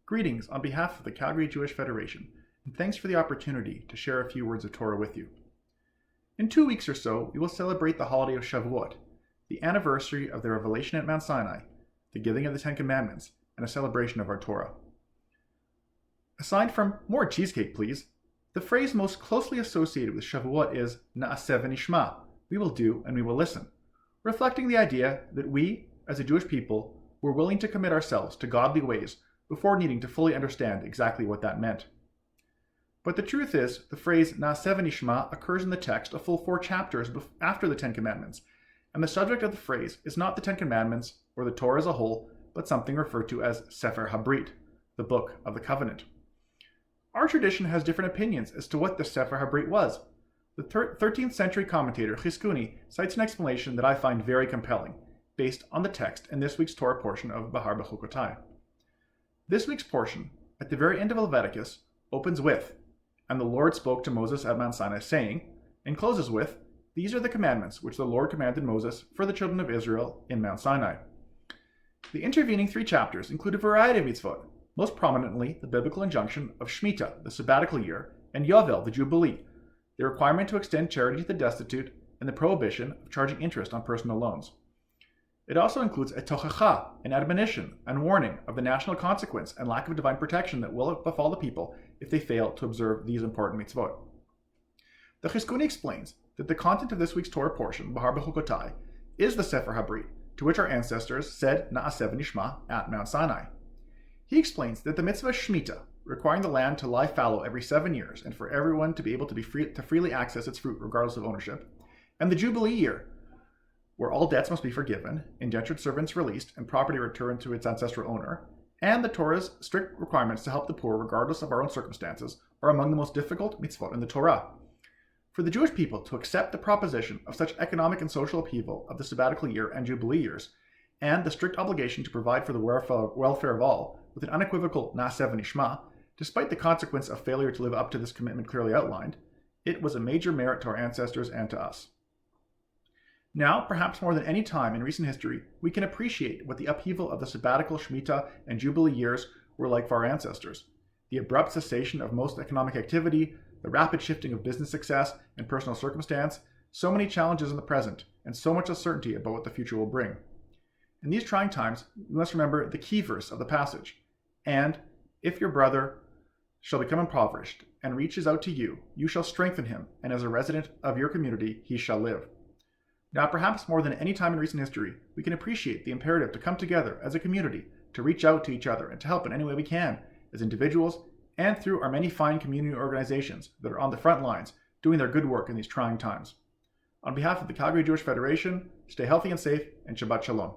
Greetings on behalf of the Calgary Jewish Federation, and thanks for the opportunity to share a few words of Torah with you. In 2 weeks or so, we will celebrate the holiday of Shavuot, the anniversary of the revelation at Mount Sinai, the giving of the Ten Commandments, and a celebration of our Torah. Aside from more cheesecake, please, the phrase most closely associated with Shavuot is Na'aseh v'nishma, we will do and we will listen, reflecting the idea that we, as a Jewish people, were willing to commit ourselves to godly ways before needing to fully understand exactly what that meant. But the truth is, the phrase Na'aseh v'nishma occurs in the text a full 4 chapters after the Ten Commandments, and the subject of the phrase is not the Ten Commandments or the Torah as a whole, but something referred to as Sefer HaBrit, the Book of the Covenant. Our tradition has different opinions as to what the Sefer HaBrit was. The 13th century commentator Chizkuni cites an explanation that I find very compelling, based on the text in this week's Torah portion of Behar Bechukotai. This week's portion, at the very end of Leviticus, opens with, "And the Lord spoke to Moses at Mount Sinai, saying," and closes with, "These are the commandments which the Lord commanded Moses for the children of Israel in Mount Sinai." The intervening 3 chapters include a variety of mitzvot, most prominently the biblical injunction of Shemitah, the sabbatical year, and Yovel, the Jubilee, the requirement to extend charity to the destitute, and the prohibition of charging interest on personal loans. It also includes a tochacha, an admonition and warning of the national consequence and lack of divine protection that will befall the people if they fail to observe these important mitzvot. The Chizkuni explains that the content of this week's Torah portion, Behar Bechukotai, is the Sefer HaBrit, to which our ancestors said Na'aseh v'nishma at Mount Sinai. He explains that the mitzvah Shemitah, requiring the land to lie fallow every 7 years and for everyone to be able to freely access its fruit regardless of ownership, and the Jubilee year, where all debts must be forgiven, indentured servants released, and property returned to its ancestral owner, and the Torah's strict requirements to help the poor regardless of our own circumstances, are among the most difficult mitzvot in the Torah. For the Jewish people to accept the proposition of such economic and social upheaval of the sabbatical year and Jubilee years, and the strict obligation to provide for the welfare of all with an unequivocal Na'aseh v'nishma, despite the consequence of failure to live up to this commitment clearly outlined, it was a major merit to our ancestors and to us. Now, perhaps more than any time in recent history, we can appreciate what the upheaval of the sabbatical, Shemitah, and Jubilee years were like for our ancestors. The abrupt cessation of most economic activity, the rapid shifting of business success and personal circumstance, so many challenges in the present, and so much uncertainty about what the future will bring. In these trying times, we must remember the key verse of the passage. And if your brother shall become impoverished and reaches out to you, you shall strengthen him, and as a resident of your community he shall live. Now, perhaps more than any time in recent history, we can appreciate the imperative to come together as a community, to reach out to each other and to help in any way we can, as individuals and through our many fine community organizations that are on the front lines doing their good work in these trying times. On behalf of the Calgary Jewish Federation, stay healthy and safe, and Shabbat Shalom.